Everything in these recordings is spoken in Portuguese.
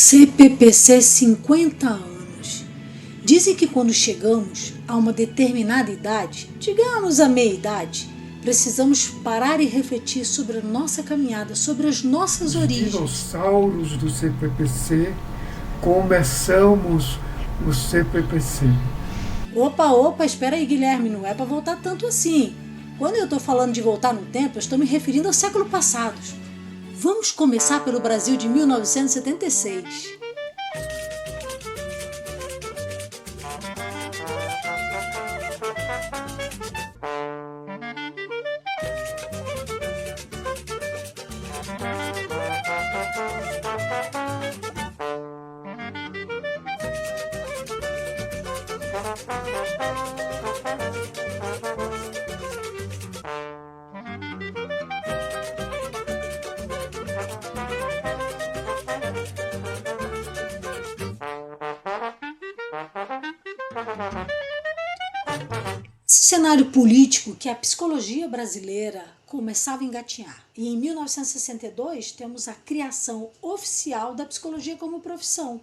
CPPC 50 anos. Dizem que quando chegamos a uma determinada idade, digamos a meia-idade, precisamos parar e refletir sobre a nossa caminhada, sobre as nossas origens. Dinossauros do CPPC, começamos o CPPC. Opa, espera aí, Guilherme, não é para voltar tanto assim. Quando eu estou falando de voltar no tempo, eu estou me referindo ao século passado. Vamos começar pelo Brasil de 1976. Esse cenário político que a psicologia brasileira começava a engatinhar. E em 1962 temos a criação oficial da psicologia como profissão.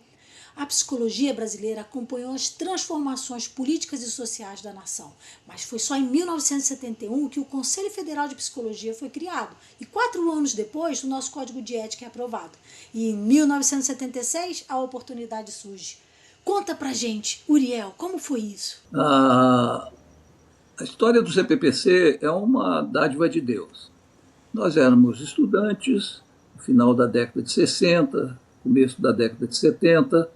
A psicologia brasileira acompanhou as transformações políticas e sociais da nação, mas foi só em 1971 que o Conselho Federal de Psicologia foi criado, e 4 anos depois o nosso Código de Ética é aprovado. E em 1976 a oportunidade surge. Conta pra gente, Uriel, como foi isso? A história do CPPC é uma dádiva de Deus. Nós éramos estudantes, no final da década de 60, começo da década de 70,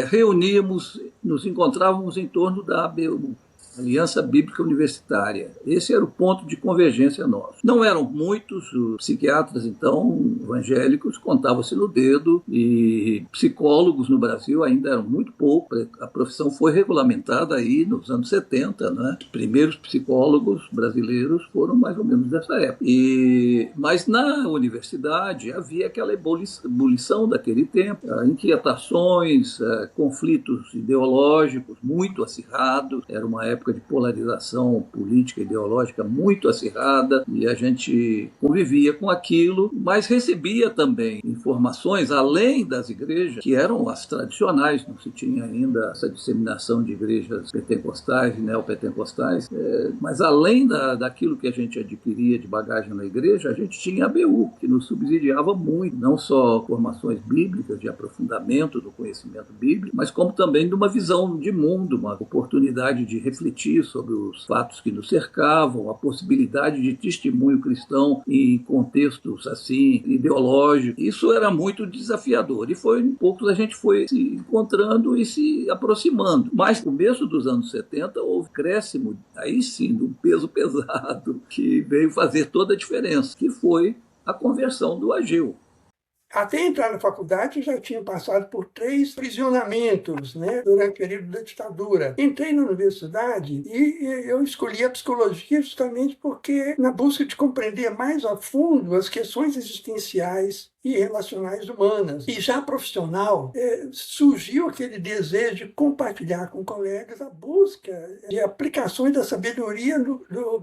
reuníamos, nos encontrávamos em torno da ABU, Aliança Bíblica Universitária. Esse era o ponto de convergência nosso. Não eram muitos os psiquiatras, então, evangélicos, contavam-se no dedo, e psicólogos no Brasil ainda eram muito poucos. A profissão foi regulamentada aí nos anos 70, né? Os primeiros psicólogos brasileiros foram mais ou menos dessa época. Mas na universidade havia aquela ebulição daquele tempo, inquietações, conflitos ideológicos muito acirrados. Era uma época de polarização política e ideológica muito acirrada, e a gente convivia com aquilo, mas recebia também informações além das igrejas, que eram as tradicionais. Não se tinha ainda essa disseminação de igrejas pentecostais e neopentecostais, mas além daquilo que a gente adquiria de bagagem na igreja, a gente tinha a ABU, que nos subsidiava muito, não só formações bíblicas, de aprofundamento do conhecimento bíblico, mas como também de uma visão de mundo, uma oportunidade de refletir sobre os fatos que nos cercavam, a possibilidade de testemunho cristão em contextos assim ideológicos. Isso era muito desafiador, e foi um pouco a gente foi se encontrando e se aproximando. Mas no começo dos anos 70 houve crescimento, aí sim, de um peso pesado que veio fazer toda a diferença, que foi a conversão do Ageu. Até entrar na faculdade, eu já tinha passado por 3 prisionamentos, né, durante o período da ditadura. Entrei na universidade e eu escolhi a psicologia justamente porque, na busca de compreender mais a fundo as questões existenciais e relacionais humanas. E já profissional, surgiu aquele desejo de compartilhar com colegas a busca de aplicações da sabedoria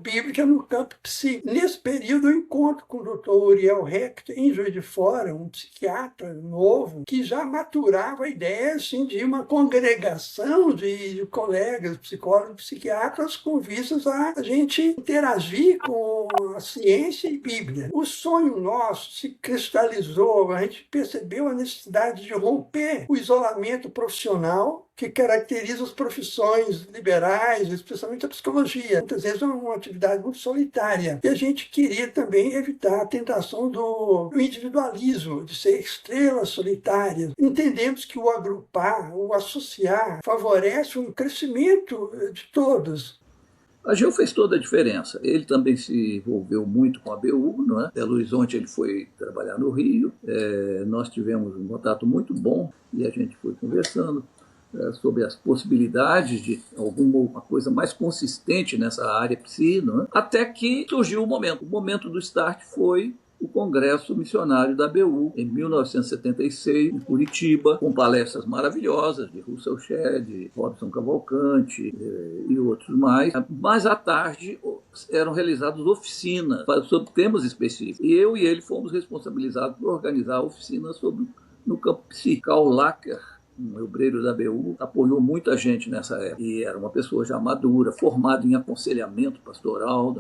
bíblica no campo psíquico. Nesse período, eu encontro com o Dr. Uriel Hecht, em Juiz de Fora, um psiquiatra novo, que já maturava a ideia assim, de uma congregação de colegas, psicólogos, psiquiatras, com vistas a gente interagir com a ciência e Bíblia. O sonho nosso se cristalizou. A gente percebeu a necessidade de romper o isolamento profissional que caracteriza as profissões liberais, especialmente a psicologia. Muitas vezes é uma atividade muito solitária. E a gente queria também evitar a tentação do individualismo, de ser estrelas solitárias. Entendemos que o agrupar, o associar, favorece um crescimento de todos. A Ageu fez toda a diferença. Ele também se envolveu muito com a ABU, não é? Belo Horizonte ele foi trabalhar no Rio. Nós tivemos um contato muito bom e a gente foi conversando sobre as possibilidades de alguma coisa mais consistente nessa área psi, não é? Até que surgiu o momento. O momento do start foi o Congresso Missionário da ABU, em 1976, em Curitiba, com palestras maravilhosas de Russell Shedd, Robson Cavalcante e outros mais. Mas à tarde eram realizadas oficinas sobre temas específicos. E eu e ele fomos responsabilizados por organizar oficinas sobre no campo psical. Lacker, um obreiro da BU, apoiou muita gente nessa época. E era uma pessoa já madura, formado em aconselhamento pastoral,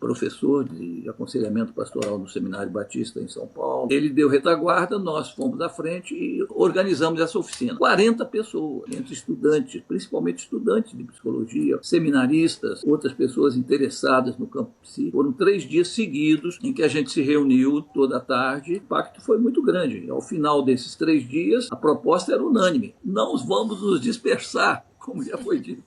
professor de aconselhamento pastoral no Seminário Batista em São Paulo. Ele deu retaguarda, nós fomos à frente e organizamos essa oficina. 40 pessoas, entre estudantes, principalmente estudantes de psicologia, seminaristas, outras pessoas interessadas no campo psíquico. Foram 3 dias seguidos em que a gente se reuniu toda a tarde. O impacto foi muito grande. Ao final desses 3 dias, a proposta era unânime. Não vamos nos dispersar, como já foi dito.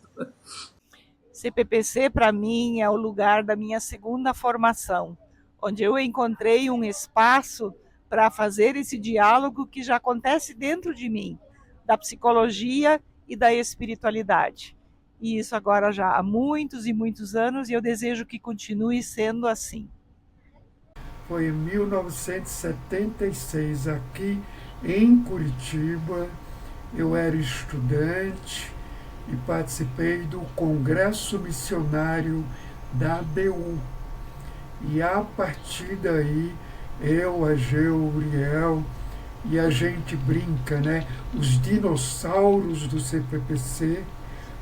CPPC, para mim, é o lugar da minha segunda formação, onde eu encontrei um espaço para fazer esse diálogo que já acontece dentro de mim, da psicologia e da espiritualidade. E isso agora já há muitos e muitos anos, e eu desejo que continue sendo assim. Foi em 1976, aqui em Curitiba. Eu era estudante e participei do Congresso Missionário da BU. E a partir daí, eu, Ageu, Uriel, e a gente brinca, né? Os dinossauros do CPPC,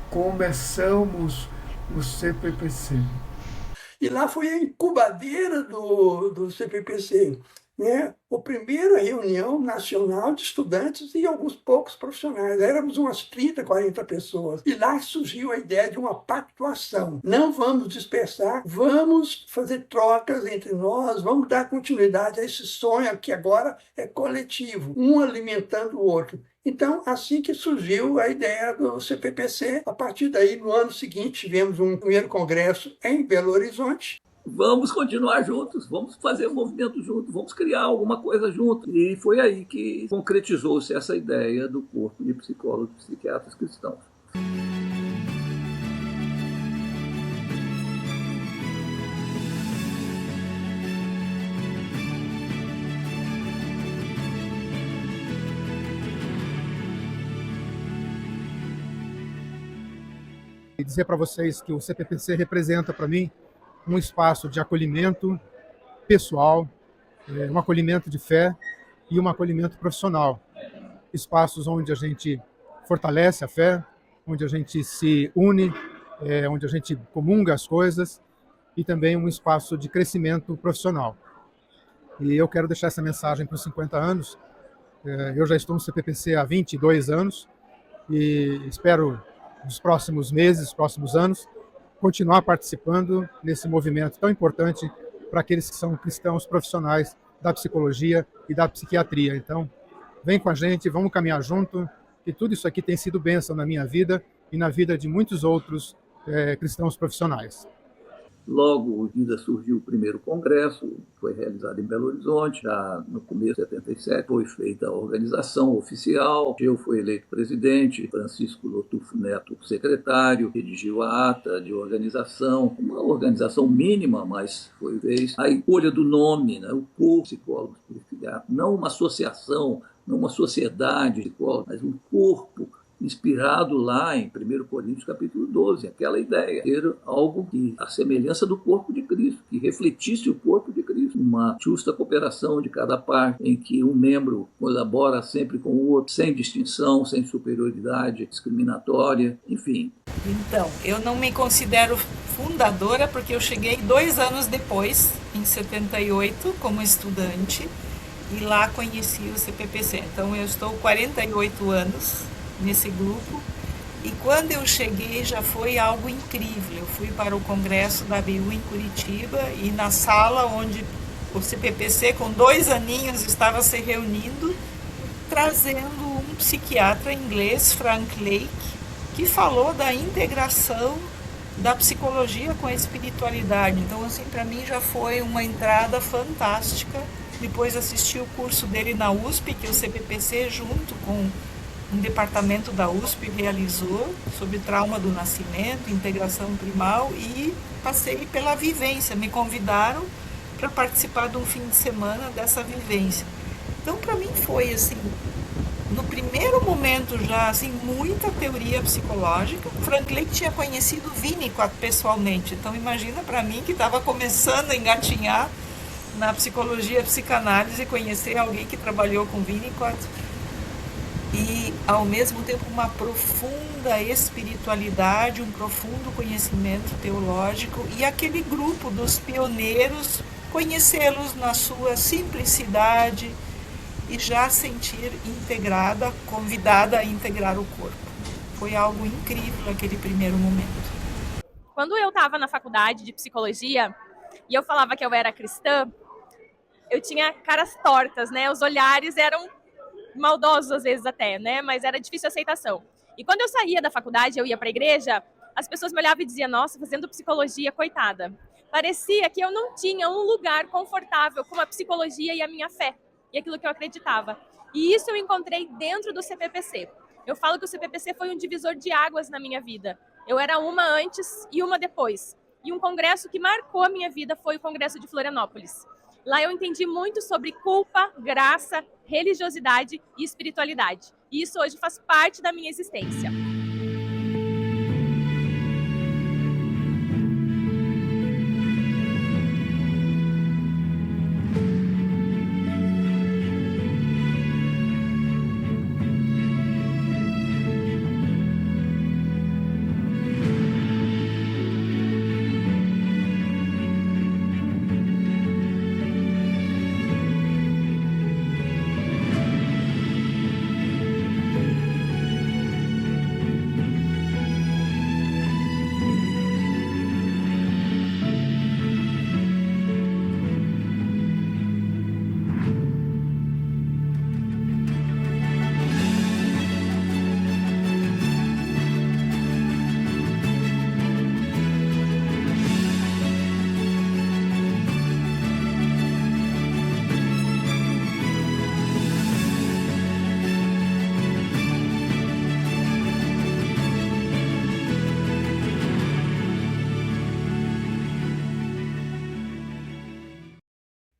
começamos o CPPC. E lá foi a incubadeira do CPPC. Né? A primeira reunião nacional de estudantes e alguns poucos profissionais. Éramos umas 30, 40 pessoas. E lá surgiu a ideia de uma pactuação. Não vamos dispersar, vamos fazer trocas entre nós, vamos dar continuidade a esse sonho que agora é coletivo, um alimentando o outro. Então, assim que surgiu a ideia do CPPC, a partir daí, no ano seguinte, tivemos um primeiro congresso em Belo Horizonte. Vamos continuar juntos, vamos fazer um movimento junto, vamos criar alguma coisa junto. E foi aí que concretizou-se essa ideia do corpo de psicólogos e psiquiatras cristãos. E dizer para vocês que o CPPC representa para mim um espaço de acolhimento pessoal, um acolhimento de fé e um acolhimento profissional. Espaços onde a gente fortalece a fé, onde a gente se une, onde a gente comunga as coisas, e também um espaço de crescimento profissional. E eu quero deixar essa mensagem para os 50 anos. Eu já estou no CPPC há 22 anos e espero, nos próximos meses, próximos anos, continuar participando nesse movimento tão importante para aqueles que são cristãos profissionais da psicologia e da psiquiatria. Então, vem com a gente, vamos caminhar junto, que tudo isso aqui tem sido bênção na minha vida e na vida de muitos outros cristãos profissionais. Logo em seguida surgiu o primeiro congresso, foi realizado em Belo Horizonte, já no começo de 77, foi feita a organização oficial, eu fui eleito presidente, Francisco Lotufo Neto secretário, redigiu a ata de organização, uma organização mínima, mas foi feita a escolha do nome, né, o corpo psicólogos psiquiatras, não uma associação, não uma sociedade psicólogos, mas um corpo inspirado lá em 1 Coríntios capítulo 12, aquela ideia, ter algo que a semelhança do corpo de Cristo, que refletisse o corpo de Cristo, uma justa cooperação de cada parte, em que um membro colabora sempre com o outro, sem distinção, sem superioridade discriminatória, enfim. Então, eu não me considero fundadora porque eu cheguei 2 anos depois, em 78, como estudante, e lá conheci o CPPC. Então, eu estou 48 anos nesse grupo, e quando eu cheguei já foi algo incrível. Eu fui para o congresso da BU em Curitiba, e na sala onde o CPPC com 2 aninhos estava se reunindo, trazendo um psiquiatra inglês, Frank Lake, que falou da integração da psicologia com a espiritualidade. Então, assim, para mim já foi uma entrada fantástica. Depois assisti o curso dele na USP, que o CPPC, junto com um departamento da USP, realizou sobre trauma do nascimento, integração primal, e passei pela vivência. Me convidaram para participar de um fim de semana dessa vivência. Então, para mim foi assim, no primeiro momento já assim, muita teoria psicológica. Frank Lake tinha conhecido Winnicott pessoalmente, então imagina para mim que estava começando a engatinhar na psicologia, psicanálise, conhecer alguém que trabalhou com Winnicott e, ao mesmo tempo, uma profunda espiritualidade, um profundo conhecimento teológico e aquele grupo dos pioneiros, conhecê-los na sua simplicidade e já sentir integrada, convidada a integrar o corpo. Foi algo incrível aquele primeiro momento. Quando eu estava na faculdade de psicologia e eu falava que eu era cristã, eu tinha caras tortas, né? Os olhares eram maldosos às vezes até, né? Mas era difícil a aceitação. E quando eu saía da faculdade, eu ia para a igreja, as pessoas me olhavam e diziam: nossa, fazendo psicologia, coitada. Parecia que eu não tinha um lugar confortável com a psicologia e a minha fé, e aquilo que eu acreditava. E isso eu encontrei dentro do CPPC. Eu falo que o CPPC foi um divisor de águas na minha vida. Eu era uma antes e uma depois. E um congresso que marcou a minha vida foi o Congresso de Florianópolis. Lá eu entendi muito sobre culpa, graça, religiosidade e espiritualidade. E isso hoje faz parte da minha existência.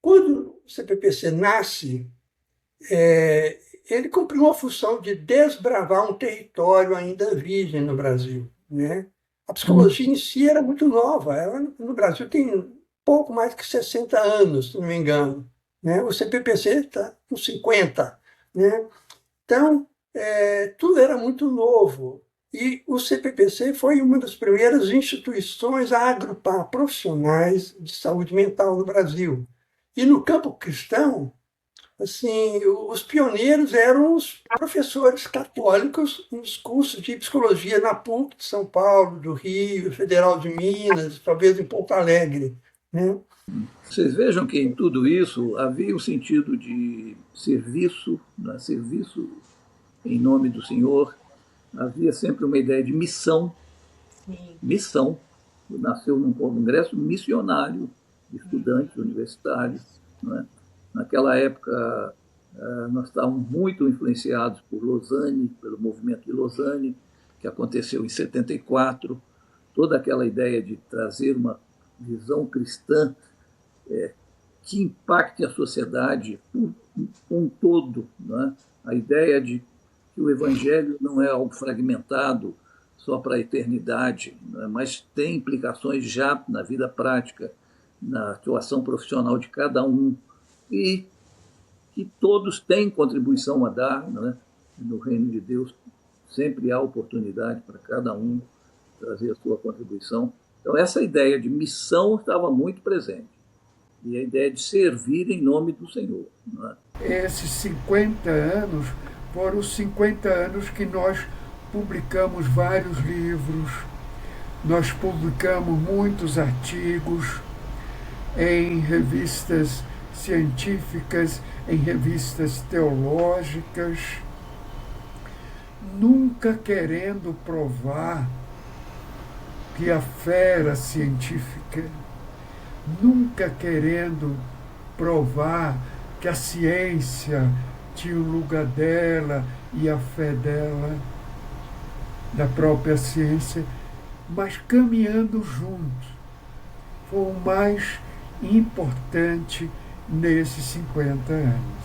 Quando o CPPC nasce, ele cumpriu uma função de desbravar um território ainda virgem no Brasil, né? A psicologia em si era muito nova. Ela, no Brasil tem pouco mais que 60 anos, se não me engano, né? O CPPC está com 50, né? Então, tudo era muito novo. E o CPPC foi uma das primeiras instituições a agrupar profissionais de saúde mental no Brasil. E no campo cristão, assim, os pioneiros eram os professores católicos nos cursos de psicologia na PUC de São Paulo, do Rio, Federal de Minas, talvez em Porto Alegre, né? Vocês vejam que em tudo isso havia um sentido de serviço, né? Serviço em nome do Senhor. Havia sempre uma ideia de missão. Sim. Missão. Nasceu num congresso missionário de estudantes universitários, né? Naquela época, nós estávamos muito influenciados por Lausanne, pelo movimento de Lausanne, que aconteceu em 74. Toda aquela ideia de trazer uma visão cristã que impacte a sociedade por um todo, né? A ideia de que o evangelho não é algo fragmentado só para a eternidade, né? Mas tem implicações já na vida prática, na atuação profissional de cada um, e que todos têm contribuição a dar, né? No reino de Deus sempre há oportunidade para cada um trazer a sua contribuição. Então essa ideia de missão estava muito presente, e a ideia de servir em nome do Senhor, né? Esses 50 anos foram os 50 anos que nós publicamos vários livros, nós publicamos muitos artigos em revistas científicas, em revistas teológicas, nunca querendo provar que a fé era científica, nunca querendo provar que a ciência tinha o lugar dela e a fé dela, da própria ciência, mas caminhando juntos. Foi o mais importante nesses 50 anos.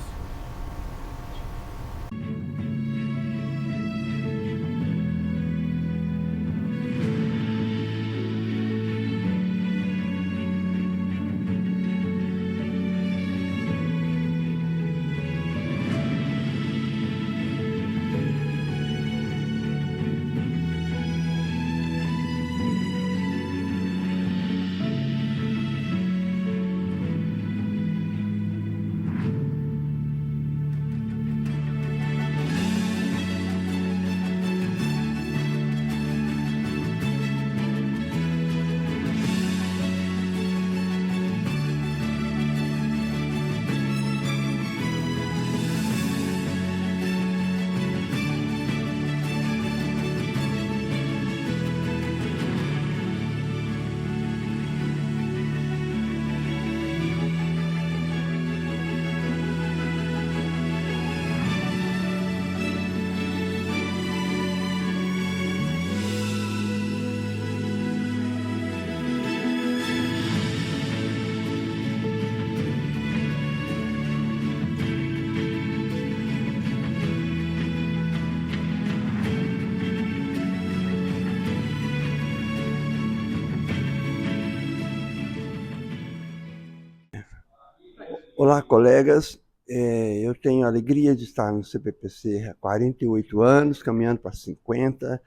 Olá, colegas. Eu tenho a alegria de estar no CPPC há 48 anos, caminhando para 50,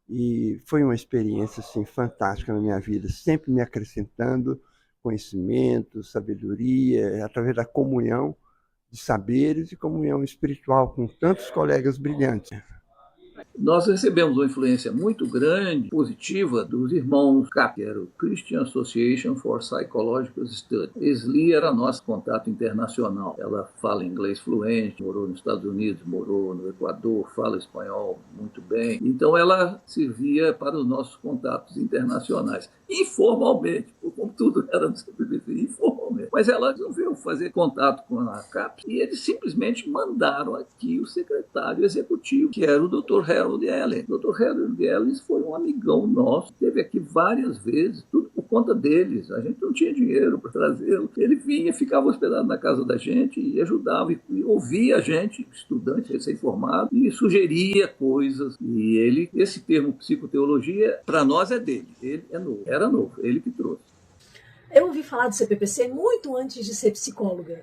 e foi uma experiência assim, fantástica na minha vida, sempre me acrescentando conhecimento, sabedoria, através da comunhão de saberes e comunhão espiritual com tantos colegas brilhantes. Nós recebemos uma influência muito grande, positiva, dos irmãos CAP, que era o Christian Association for Psychological Studies. Esli era nosso contato internacional. Ela fala inglês fluente, morou nos Estados Unidos, morou no Equador, fala espanhol muito bem. Então ela servia para os nossos contatos internacionais, informalmente, como tudo era no CPPC, informalmente. Mas ela resolveu fazer contato com a CAP e eles simplesmente mandaram aqui o secretário executivo, que era o Dr. Harold Allen. O Dr. Harold Allen foi um amigão nosso, esteve aqui várias vezes, tudo por conta deles. A gente não tinha dinheiro para trazê-lo. Ele vinha, ficava hospedado na casa da gente e ajudava, e ouvia a gente, estudante recém-formado, e sugeria coisas. E ele, esse termo psicoteologia, para nós é dele. Ele é novo, era novo, ele que trouxe. Eu ouvi falar do CPPC muito antes de ser psicóloga.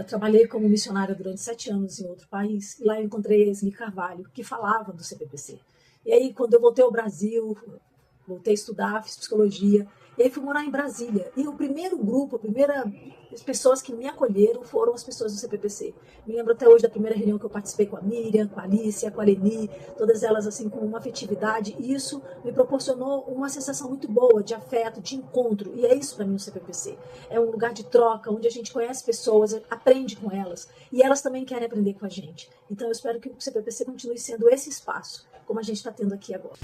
Trabalhei como missionária durante 7 anos em outro país, e lá eu encontrei a Esli Carvalho, que falava do CPPC. E aí, quando eu voltei ao Brasil, voltei a estudar, fiz psicologia, e aí fui morar em Brasília. E o primeiro grupo, as pessoas que me acolheram foram as pessoas do CPPC. Me lembro até hoje da primeira reunião que eu participei com a Miriam, com a Alicia, com a Leni, todas elas assim com uma afetividade. E isso me proporcionou uma sensação muito boa de afeto, de encontro. E é isso para mim o CPPC. É um lugar de troca, onde a gente conhece pessoas, aprende com elas. E elas também querem aprender com a gente. Então eu espero que o CPPC continue sendo esse espaço, como a gente está tendo aqui agora.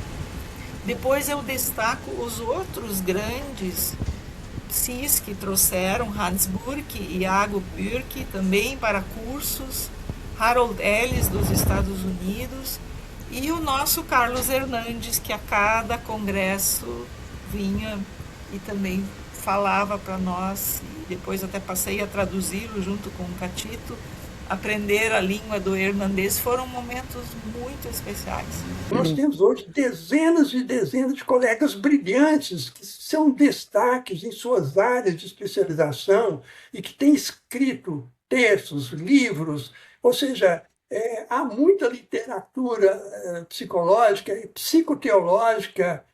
Depois eu destaco os outros grandes CIS que trouxeram, Hans Burke e Iago Burke, também para cursos, Harold Ellis dos Estados Unidos e o nosso Carlos Hernandes, que a cada congresso vinha e também falava para nós, e depois até passei a traduzi-lo junto com o Catito. Aprender a língua do irlandês foram momentos muito especiais. Nós temos hoje dezenas e dezenas de colegas brilhantes que são destaques em suas áreas de especialização e que têm escrito textos, livros, ou seja, há muita literatura psicológica e psicoteológica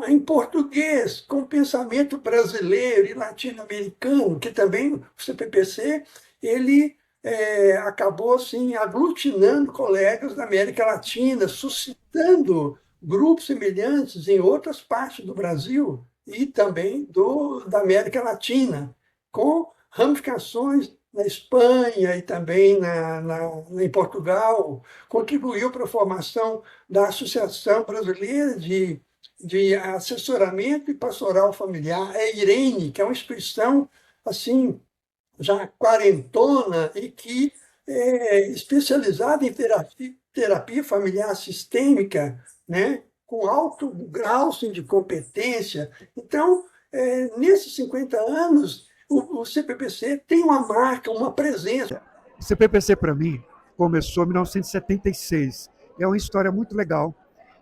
em português, com pensamento brasileiro e latino-americano, que também o CPPC ele acabou assim, aglutinando colegas da América Latina, suscitando grupos semelhantes em outras partes do Brasil e também da América Latina, com ramificações na Espanha e também em Portugal. Contribuiu para a formação da Associação Brasileira de Assessoramento e Pastoral Familiar, a IRENE, que é uma instituição assim, já quarentona e que é especializada em terapia familiar sistêmica, né, com alto grau de competência. Então, nesses 50 anos, o CPPC tem uma marca, uma presença. O CPPC, para mim, começou em 1976. É uma história muito legal,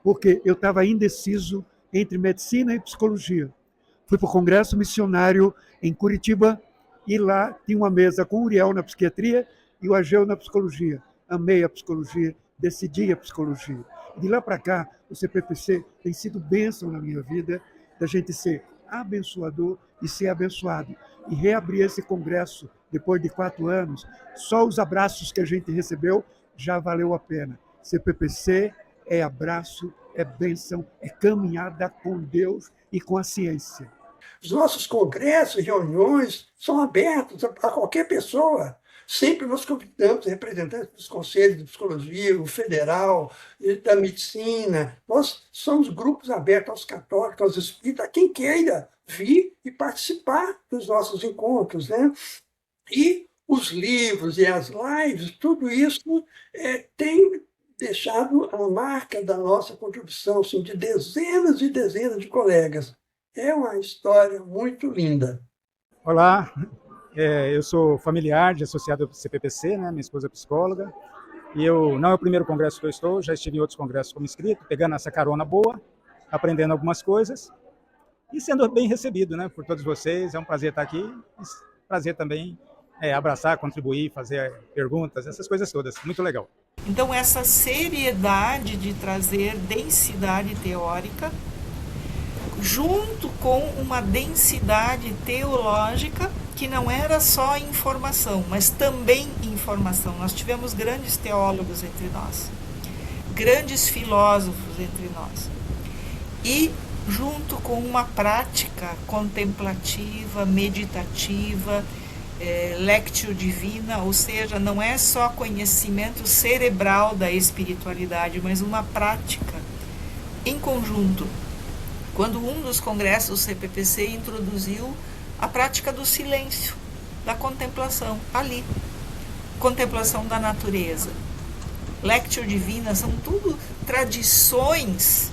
porque eu estava indeciso entre medicina e psicologia. Fui para o Congresso Missionário em Curitiba, e lá tinha uma mesa com o Uriel na psiquiatria e o Ageu na psicologia. Amei a psicologia, decidi a psicologia. De lá para cá, o CPPC tem sido bênção na minha vida, da gente ser abençoador e ser abençoado. E reabrir esse congresso, depois de 4 anos, só os abraços que a gente recebeu já valeu a pena. CPPC é abraço, é bênção, é caminhada com Deus e com a ciência. Os nossos congressos e reuniões são abertos a qualquer pessoa. Sempre nós convidamos representantes dos conselhos de psicologia, o federal, da medicina. Nós somos grupos abertos aos católicos, aos espíritas, a quem queira vir e participar dos nossos encontros, né? E os livros e as lives, tudo isso tem deixado a marca da nossa contribuição, assim, de dezenas e dezenas de colegas. É uma história muito linda. Olá, eu sou familiar de associado do CPPC, né? Minha esposa é psicóloga, e não é o primeiro congresso que eu estou, já estive em outros congressos como inscrito, pegando essa carona boa, aprendendo algumas coisas e sendo bem recebido, né, por todos vocês. É um prazer estar aqui, prazer também abraçar, contribuir, fazer perguntas, essas coisas todas. Muito legal. Então, essa seriedade de trazer densidade teórica, junto com uma densidade teológica, que não era só informação, mas também informação. Nós tivemos grandes teólogos entre nós, grandes filósofos entre nós. E junto com uma prática contemplativa, meditativa, lectio divina, ou seja, não é só conhecimento cerebral da espiritualidade, mas uma prática em conjunto. Quando um dos congressos do CPPC introduziu a prática do silêncio, da contemplação, ali, contemplação da natureza. Lectio divina são tudo tradições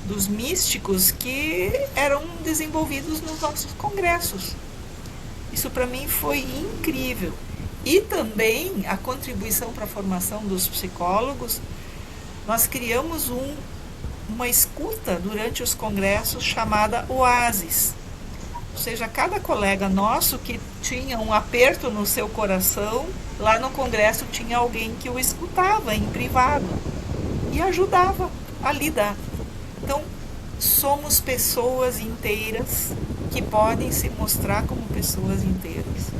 dos místicos que eram desenvolvidos nos nossos congressos. Isso para mim foi incrível. E também a contribuição para a formação dos psicólogos. Nós criamos uma escuta durante os congressos chamada Oásis. Ou seja, cada colega nosso que tinha um aperto no seu coração, lá no congresso tinha alguém que o escutava em privado e ajudava a lidar. Então, somos pessoas inteiras que podem se mostrar como pessoas inteiras.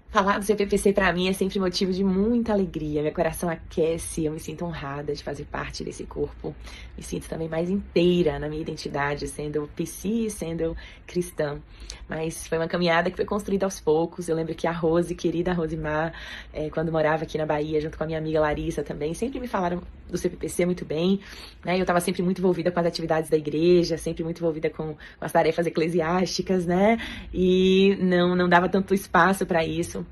Falar do CPPC para mim é sempre motivo de muita alegria. Meu coração aquece, eu me sinto honrada de fazer parte desse corpo. Me sinto também mais inteira na minha identidade, sendo psi, sendo cristã. Mas foi uma caminhada que foi construída aos poucos. Eu lembro que a Rose, querida Rosimar, quando morava aqui na Bahia, junto com a minha amiga Larissa também, sempre me falaram do CPPC muito bem, né? Eu estava sempre muito envolvida com as atividades da igreja, sempre muito envolvida com as tarefas eclesiásticas, né? E não dava tanto espaço para isso.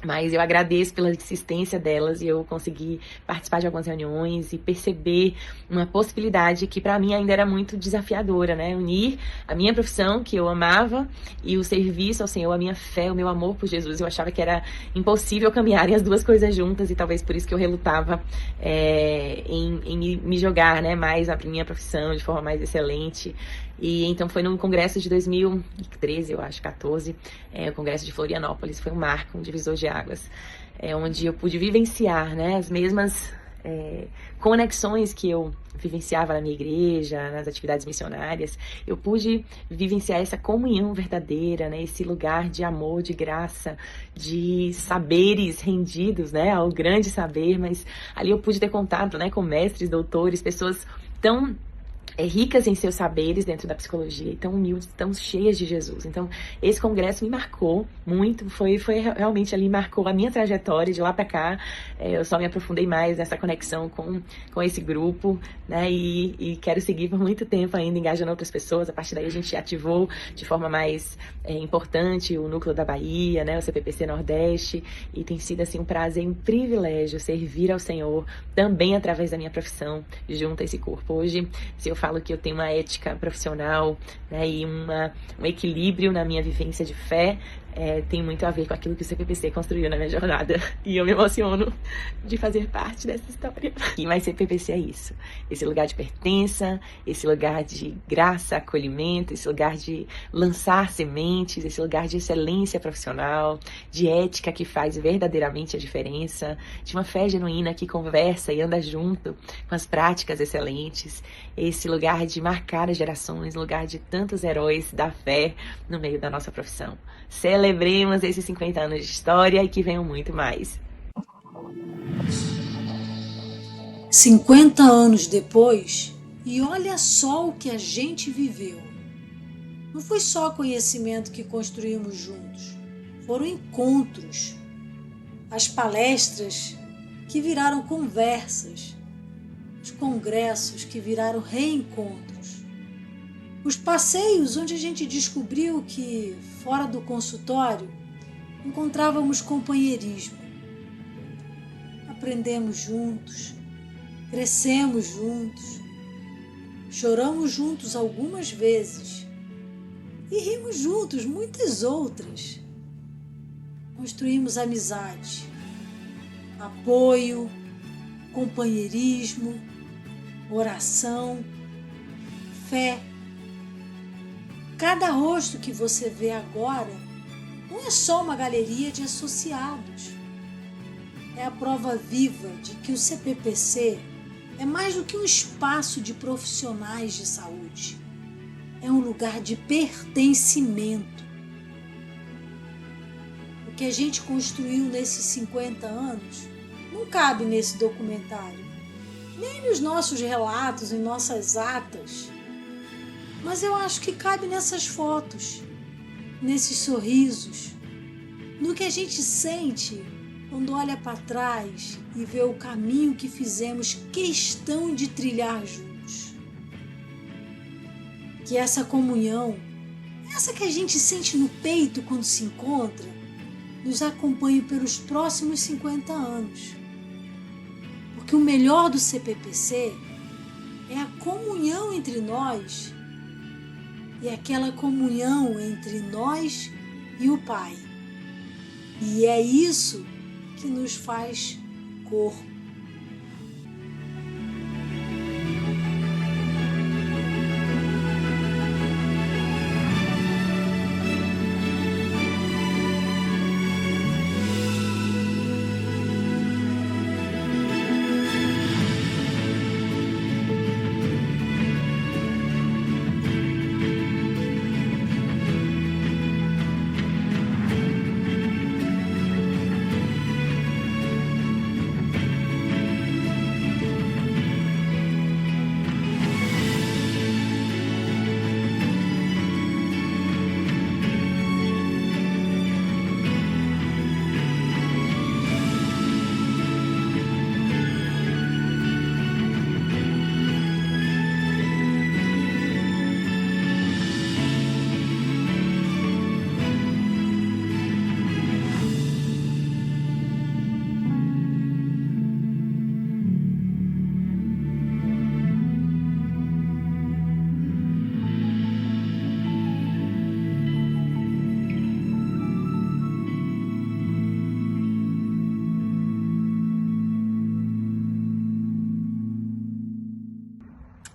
Mas eu agradeço pela insistência delas e eu consegui participar de algumas reuniões e perceber uma possibilidade que para mim ainda era muito desafiadora, né? Unir a minha profissão, que eu amava, e o serviço ao Senhor, a minha fé, o meu amor por Jesus. Eu achava que era impossível caminharem as duas coisas juntas e talvez por isso que eu relutava em me jogar, né, mais na minha profissão de forma mais excelente. E então foi num congresso de 2013, eu acho, 14, o congresso de Florianópolis, foi um marco, um divisor de águas, onde eu pude vivenciar, né, as mesmas conexões que eu vivenciava na minha igreja, nas atividades missionárias. Eu pude vivenciar essa comunhão verdadeira, né, esse lugar de amor, de graça, de saberes rendidos, né, ao grande saber, mas ali eu pude ter contato, né, com mestres, doutores, pessoas tão ricas em seus saberes dentro da psicologia e tão humildes, tão cheias de Jesus. Então, esse congresso me marcou muito, foi realmente ali, marcou a minha trajetória de lá para cá. Eu só me aprofundei mais nessa conexão com esse grupo, né, e quero seguir por muito tempo ainda, engajando outras pessoas. A partir daí a gente ativou de forma mais importante o núcleo da Bahia, né, o CPPC Nordeste, e tem sido assim um prazer e um privilégio servir ao Senhor também através da minha profissão junto a esse corpo. Hoje, se eu falo que eu tenho uma ética profissional, né, e um equilíbrio na minha vivência de fé, tem muito a ver com aquilo que o CPPC construiu na minha jornada. E eu me emociono de fazer parte dessa história. Mas CPPC é isso. Esse lugar de pertença, esse lugar de graça, acolhimento, esse lugar de lançar sementes, esse lugar de excelência profissional, de ética que faz verdadeiramente a diferença, de uma fé genuína que conversa e anda junto com as práticas excelentes, esse lugar de marcar as gerações, lugar de tantos heróis da fé no meio da nossa profissão. Celebremos esses 50 anos de história e que venham muito mais. 50 anos depois, e olha só o que a gente viveu. Não foi só conhecimento que construímos juntos, foram encontros, as palestras que viraram conversas, os congressos que viraram reencontros, os passeios onde a gente descobriu que, fora do consultório, encontrávamos companheirismo. Aprendemos juntos, crescemos juntos, choramos juntos algumas vezes e rimos juntos muitas outras. Construímos amizade, apoio, companheirismo, oração, fé. Cada rosto que você vê agora não é só uma galeria de associados. É a prova viva de que o CPPC é mais do que um espaço de profissionais de saúde. É um lugar de pertencimento. O que a gente construiu nesses 50 anos não cabe nesse documentário, nem nos nossos relatos, em nossas atas. Mas eu acho que cabe nessas fotos, nesses sorrisos, no que a gente sente quando olha para trás e vê o caminho que fizemos questão de trilhar juntos. Que essa comunhão, essa que a gente sente no peito quando se encontra, nos acompanhe pelos próximos 50 anos. Porque o melhor do CPPC é a comunhão entre nós e aquela comunhão entre nós e o Pai. E é isso que nos faz corpo.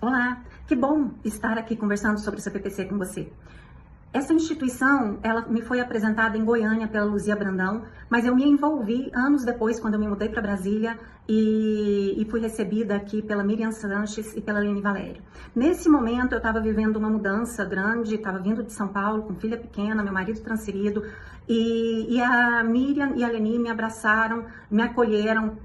Olá, que bom estar aqui conversando sobre o CPPC com você. Essa instituição, ela me foi apresentada em Goiânia pela Luzia Brandão, mas eu me envolvi anos depois, quando eu me mudei para Brasília e fui recebida aqui pela Miriam Sanches e pela Aline Valério. Nesse momento, eu estava vivendo uma mudança grande, estava vindo de São Paulo com filha pequena, meu marido transferido, e a Miriam e a Aline me abraçaram, me acolheram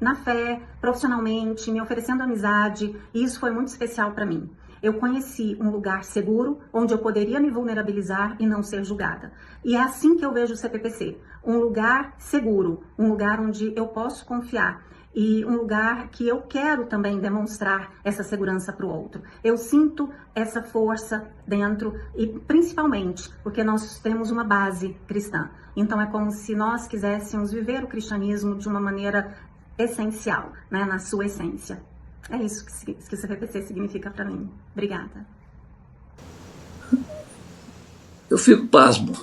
na fé, profissionalmente, me oferecendo amizade, e isso foi muito especial para mim. Eu conheci um lugar seguro, onde eu poderia me vulnerabilizar e não ser julgada. E é assim que eu vejo o CPPC, um lugar seguro, um lugar onde eu posso confiar, e um lugar que eu quero também demonstrar essa segurança para o outro. Eu sinto essa força dentro, e principalmente porque nós temos uma base cristã. Então é como se nós quiséssemos viver o cristianismo de uma maneira essencial, né, na sua essência. É isso que o CPPC significa para mim. Obrigada. Eu fico pasmo.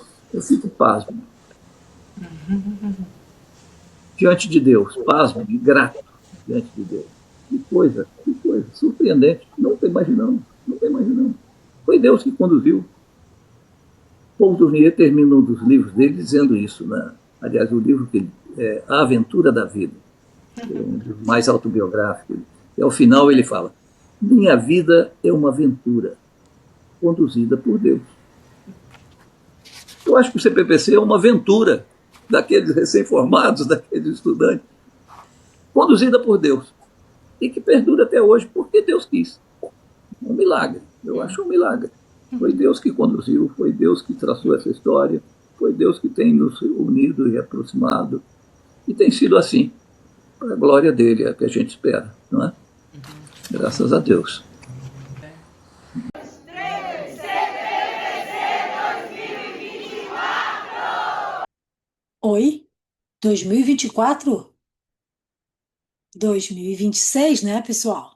Diante de Deus, pasmo e grato diante de Deus. Que coisa, surpreendente. Não estou imaginando. Foi Deus que conduziu. Paul Tournier termina um dos livros dele dizendo isso, né? Aliás, o livro que é A Aventura da Vida, um dos mais autobiográficos. E ao final ele fala: minha vida é uma aventura conduzida por Deus. Eu acho que o CPPC é uma aventura daqueles recém-formados, daqueles estudantes, conduzida por Deus, e que perdura até hoje porque Deus quis. Um milagre, eu acho um milagre. Foi Deus que conduziu, foi Deus que traçou essa história, foi Deus que tem nos unido e aproximado, e tem sido assim, para a glória dele, é o que a gente espera, não é? Graças a Deus. Oi? 2024? 2026, né, pessoal?